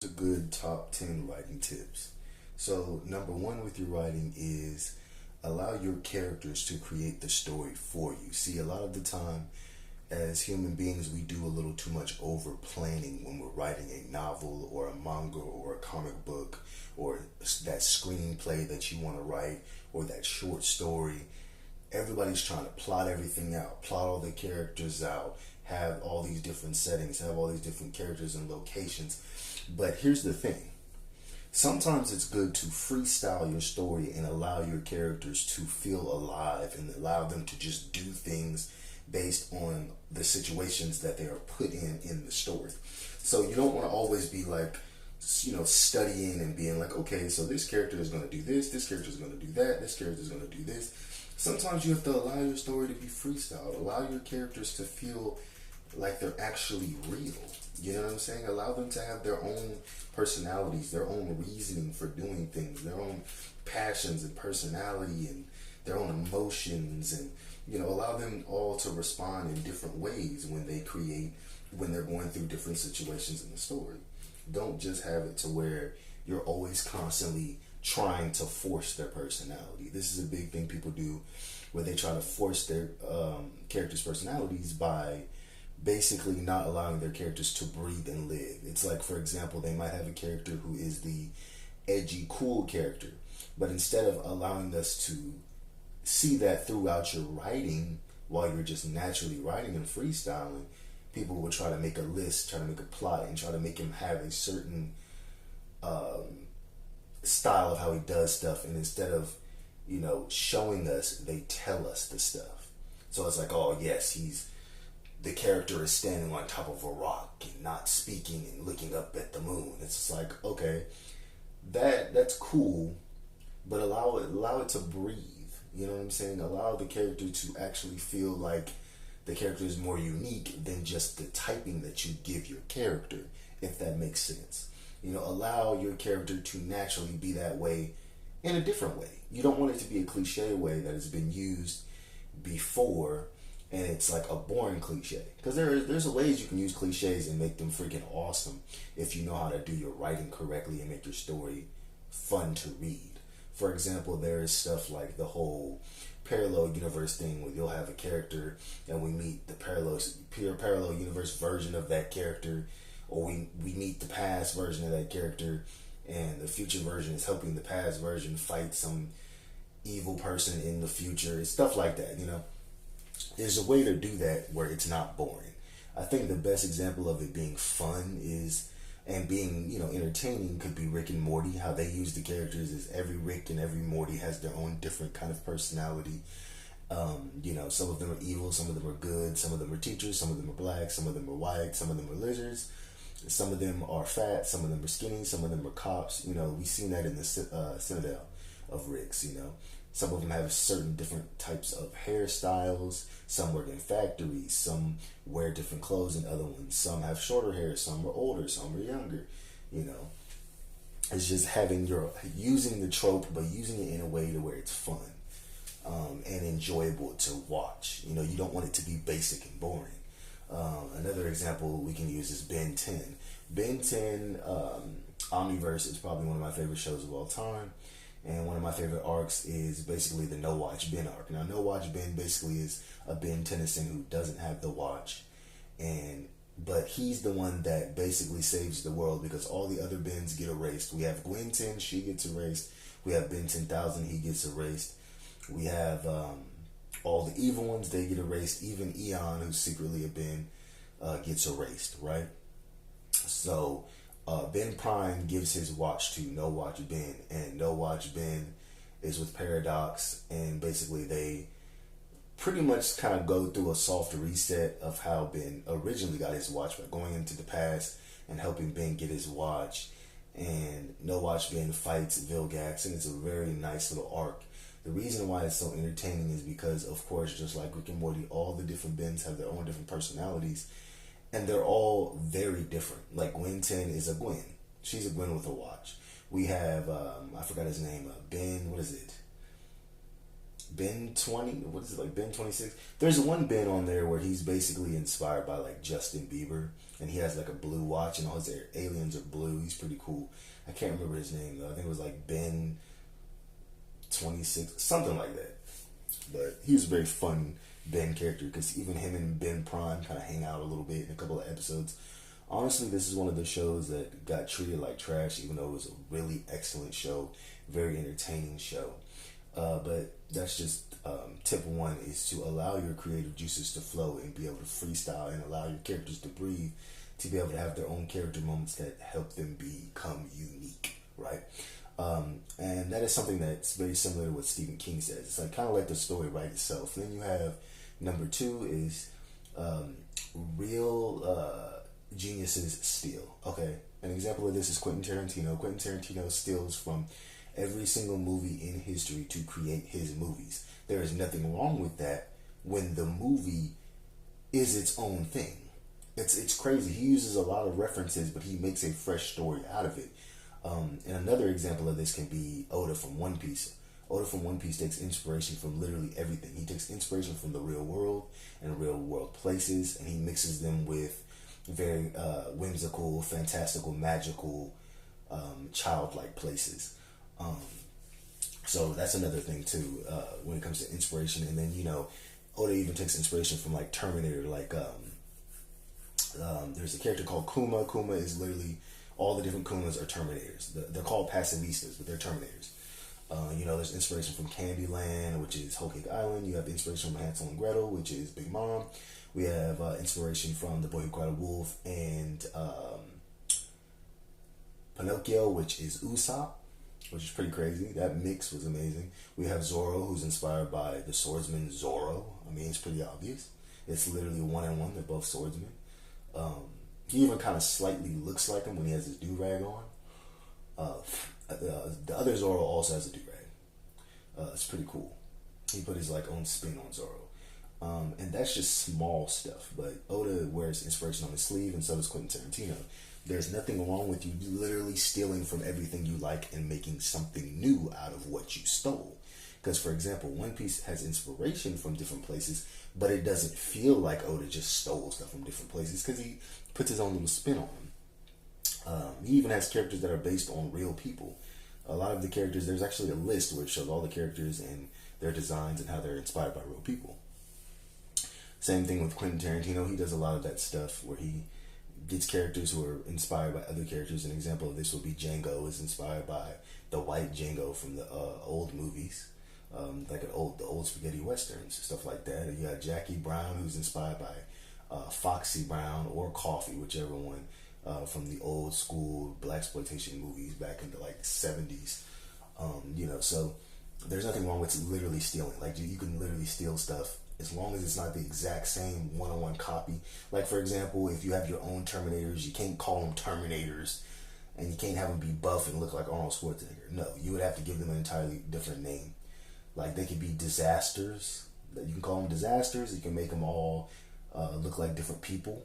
A good top 10 writing tips. So, number one with your writing is allow your characters to create the story for you. See, a lot of the time, as human beings, we do a little too much over planning when we're writing a novel or a manga or a comic book or that screenplay that you want to write or that short story. Everybody's trying to plot everything out, plot all the characters out, have all these different settings, have all these different characters and locations. But here's the thing. Sometimes it's good to freestyle your story and allow your characters to feel alive and allow them to just do things based on the situations that they are put in the story. So you don't want to always be like, studying and being like, okay, so this character is going to do this character is going to do that, this character is going to do this. Sometimes you have to allow your story to be freestyled, allow your characters to feel like they're actually real. You know what I'm saying? Allow them to have their own personalities, their own reasoning for doing things, their own passions and personality and their own emotions, and allow them all to respond in different ways when they're going through different situations in the story. Don't just have it to where you're always constantly trying to force their personality. This is a big thing people do, where they try to force their characters' personalities by basically not allowing their characters to breathe and live. It's like, for example, they might have a character who is the edgy, cool character, but instead of allowing us to see that throughout your writing, while you're just naturally writing and freestyling, people will try to make a list, try to make a plot, and try to make him have a certain style of how he does stuff, and instead of showing us, they tell us the stuff. So it's like, oh yes, the character is standing on top of a rock and not speaking and looking up at the moon. It's just like, okay, that's cool, but allow it to breathe. You know what I'm saying? Allow the character to actually feel like the character is more unique than just the typing that you give your character, if that makes sense. Allow your character to naturally be that way in a different way. You don't want it to be a cliche way that has been used before, and it's like a boring cliche. Because there's ways you can use cliches and make them freaking awesome if you know how to do your writing correctly and make your story fun to read. For example, there is stuff like the whole parallel universe thing, where you'll have a character and we meet the parallel universe version of that character, or we meet the past version of that character, and the future version is helping the past version fight some evil person in the future. It's stuff like that. There's a way to do that where it's not boring. I think the best example of it being fun and being entertaining could be Rick and Morty. How they use the characters is every Rick and every Morty has their own different kind of personality. Some of them are evil, some of them are good, some of them are teachers, some of them are black, some of them are white, some of them are lizards, some of them are fat, some of them are skinny, some of them are cops. We've seen that in the Citadel of Ricks. Some of them have certain different types of hairstyles. Some work in factories. Some wear different clothes than other ones. Some have shorter hair. Some are older. Some are younger. It's just using the trope, but using it in a way to where it's fun and enjoyable to watch. You don't want it to be basic and boring. Another example we can use is Ben 10. Ben 10 Omniverse is probably one of my favorite shows of all time. And one of my favorite arcs is basically the No Watch Ben arc. Now, No Watch Ben basically is a Ben Tennyson who doesn't have the watch, but he's the one that basically saves the world because all the other Bens get erased. We have Gwen 10, she gets erased. We have Ben 10,000, he gets erased. We have all the evil ones, they get erased. Even Eon, who's secretly a Ben, gets erased, right? So Ben Prime gives his watch to No Watch Ben, and No Watch Ben is with Paradox, and basically they pretty much kind of go through a soft reset of how Ben originally got his watch by going into the past and helping Ben get his watch. And No Watch Ben fights Vilgax, and it's a very nice little arc. The reason why it's so entertaining is because, of course, just like Rick and Morty, all the different Bens have their own different personalities. And they're all very different. Like Gwen 10 is a Gwen. She's a Gwen with a watch. We have, I forgot his name, Ben, what is it? Ben 20, what is it, like Ben 26? There's one Ben on there where he's basically inspired by like Justin Bieber, and he has like a blue watch, and all his aliens are blue. He's pretty cool. I can't remember his name though. I think it was like Ben 26, something like that. But he was a very fun Ben character because even him and Ben Prime kind of hang out a little bit in a couple of episodes. Honestly, this is one of the shows that got treated like trash, even though it was a really excellent show, very entertaining show. But that's just tip one, is to allow your creative juices to flow and be able to freestyle and allow your characters to breathe, to be able to have their own character moments that help them become unique, right? And that is something that's very similar to what Stephen King says. It's like kind of let the story write itself. Then you have number two is real geniuses steal. Okay, an example of this is Quentin Tarantino. Quentin Tarantino steals from every single movie in history to create his movies. There is nothing wrong with that when the movie is its own thing. It's crazy. He uses a lot of references, but he makes a fresh story out of it. And another example of this can be Oda from One Piece. Oda from One Piece takes inspiration from literally everything. He takes inspiration from the real world and real world places, and he mixes them with very whimsical, fantastical, magical, childlike places. So that's another thing too when it comes to inspiration. And then Oda even takes inspiration from like Terminator. Like there's a character called Kuma. Kuma is literally all the different Kumas are Terminators. They're called Pacivistas, but they're Terminators. There's inspiration from Candyland, which is Whole Cake Island. You have inspiration from Hansel and Gretel, which is Big Mom. We have inspiration from The Boy Who Cried Wolf and Pinocchio, which is Usopp, which is pretty crazy. That mix was amazing. We have Zoro, who's inspired by the swordsman Zoro. I mean, it's pretty obvious. It's literally one and one. They're both swordsmen. He even kind of slightly looks like him when he has his do-rag on. The other Zoro also has a do-rag. It's pretty cool. He put his own spin on Zoro. And that's just small stuff, but Oda wears inspiration on his sleeve, and so does Quentin Tarantino. There's nothing wrong with you literally stealing from everything you like and making something new out of what you stole. Because, for example, One Piece has inspiration from different places, but it doesn't feel like Oda just stole stuff from different places because he puts his own little spin on them. He even has characters that are based on real people. A lot of the characters, there's actually a list where it shows all the characters and their designs and how they're inspired by real people. Same thing with Quentin Tarantino. He does a lot of that stuff where he gets characters who are inspired by other characters. An example of this would be Django is inspired by the white Django from the old movies, like the old spaghetti westerns, stuff like that. And you got Jackie Brown, who's inspired by Foxy Brown or Coffee, whichever one, from the old school blaxploitation movies back in the 70s. So there's nothing wrong with literally stealing. You can literally steal stuff as long as it's not the exact same one-on-one copy. Like, for example, if you have your own Terminators, you can't call them Terminators, and you can't have them be buff and look like Arnold Schwarzenegger. No, you would have to give them an entirely different name. Like, they could be Disasters. You can call them Disasters. You can make them all look like different people.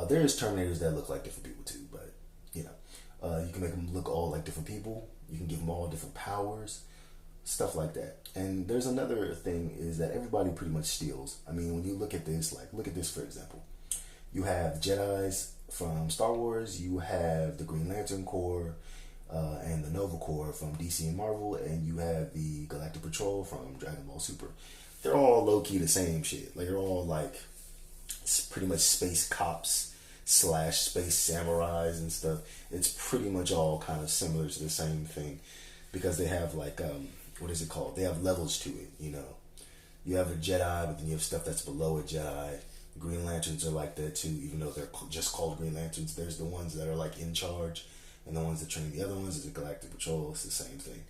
There's Terminators that look like different people too, but you can make them look all like different people. You can give them all different powers, stuff like that. And there's another thing is that everybody pretty much steals. I mean, when you look at this, look at this for example. You have Jedis from Star Wars. You have the Green Lantern Corps and the Nova Corps from DC and Marvel, and you have the Galactic Patrol from Dragon Ball Super. They're all low key the same shit. They're all pretty much space cops / space samurais and stuff. It's pretty much all kind of similar to the same thing because they have what is it called? They have levels to it, You have a Jedi, but then you have stuff that's below a Jedi. Green Lanterns are like that too, even though they're just called Green Lanterns. There's the ones that are in charge, and the ones that train the other ones is the Galactic Patrol. It's the same thing.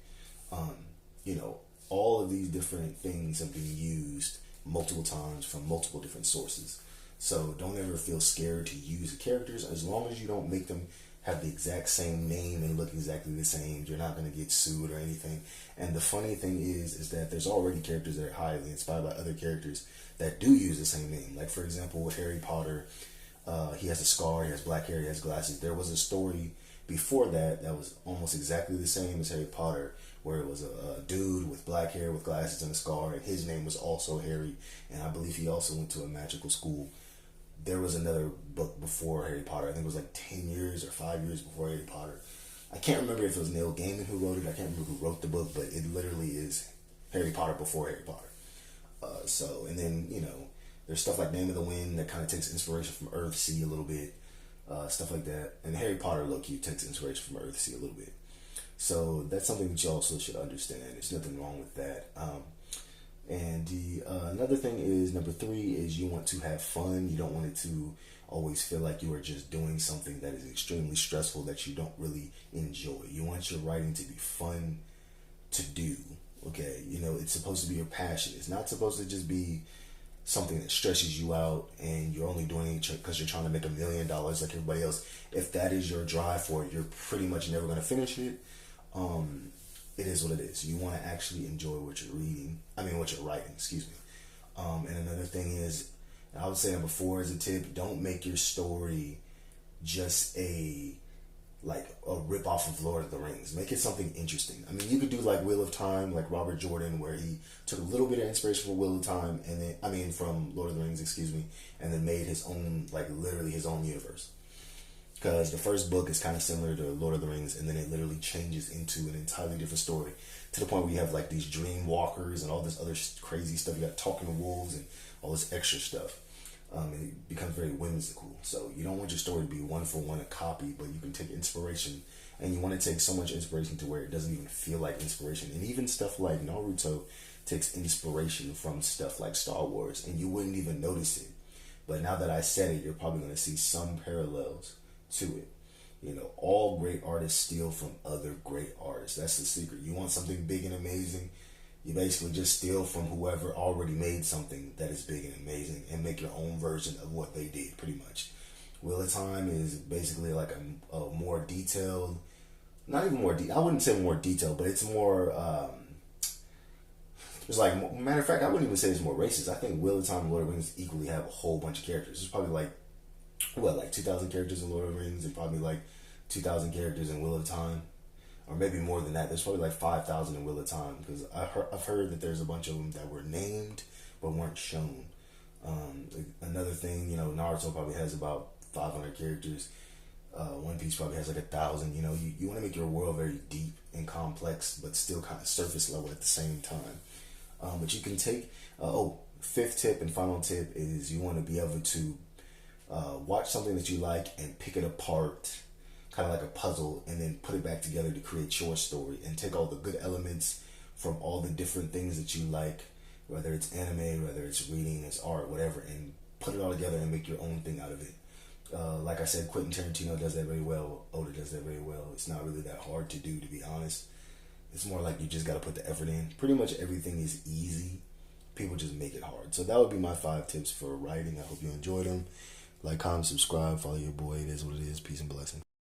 All of these different things have been used multiple times from multiple different sources. So don't ever feel scared to use the characters. As long as you don't make them have the exact same name and look exactly the same, you're not going to get sued or anything. And the funny thing is that there's already characters that are highly inspired by other characters that do use the same name. Like, for example, with Harry Potter, he has a scar, he has black hair, he has glasses. There was a story before that was almost exactly the same as Harry Potter, where it was a dude with black hair with glasses and a scar, and his name was also Harry, and I believe he also went to a magical school. There was another book before Harry Potter. I think it was like 10 years or 5 years before Harry Potter. I can't remember if it was Neil Gaiman who wrote it. I can't remember who wrote the book, but it literally is Harry Potter before Harry Potter. And then, there's stuff like Name of the Wind that kind of takes inspiration from Earthsea a little bit. Stuff like that. And Harry Potter, low-key, takes inspiration from Earthsea a little bit. So that's something that you also should understand. There's nothing wrong with that. And the another thing is, number 3 is you want to have fun. You don't want it to always feel like you are just doing something that is extremely stressful that you don't really enjoy. You want your writing to be fun to do. Okay, it's supposed to be your passion. It's not supposed to just be something that stresses you out and you're only doing it because you're trying to make $1 million like everybody else. If that is your drive for it, you're pretty much never going to finish it. It is what it is. You want to actually enjoy what you're what you're writing, excuse me. And another thing is, I would say number 4 as a tip, don't make your story just a rip off of Lord of the Rings. Make it something interesting. I mean, you could do like Wheel of Time, like Robert Jordan, where he took a little bit of inspiration from Wheel of Time, from Lord of the Rings, excuse me, and then made his own, literally his own universe. Because the first book is kind of similar to Lord of the Rings, and then it literally changes into an entirely different story, to the point where you have these dream walkers and all this other crazy stuff. You got talking wolves and all this extra stuff. And it becomes very whimsical. So you don't want your story to be one for one a copy, but you can take inspiration, and you want to take so much inspiration to where it doesn't even feel like inspiration. And even stuff like Naruto takes inspiration from stuff like Star Wars, and you wouldn't even notice it. But now that I said it, you're probably going to see some parallels to it. All great artists steal from other great artists. That's the secret. You want something big and amazing, you basically just steal from whoever already made something that is big and amazing and make your own version of what they did, pretty much. Wheel of Time is basically like a more detailed, not even more I wouldn't say more detailed, but it's more, matter of fact, I wouldn't even say it's more racist. I think Wheel of Time and Lord of the Rings equally have a whole bunch of characters. There's probably 2,000 characters in Lord of the Rings, and probably 2,000 characters in Wheel of Time. Or maybe more than that. There's probably 5,000 in Wheel of Time, because I've heard that there's a bunch of them that were named but weren't shown. Another thing, Naruto probably has about 500 characters. One Piece probably has 1,000. You want to make your world very deep and complex, but still kind of surface level at the same time. But you can take, 5th tip and final tip is you want to be able to watch something that you like and pick it apart, kind of like a puzzle, and then put it back together to create your story, and take all the good elements from all the different things that you like, whether it's anime, whether it's reading, it's art, whatever, and put it all together and make your own thing out of it. Like I said, Quentin Tarantino does that very well. Oda does that very well. It's not really that hard to do, to be honest. It's more like you just got to put the effort in. Pretty much everything is easy. People just make it hard. So that would be my 5 tips for writing. I hope you enjoyed them. Like, comment, subscribe, follow your boy. It is what it is. Peace and blessings.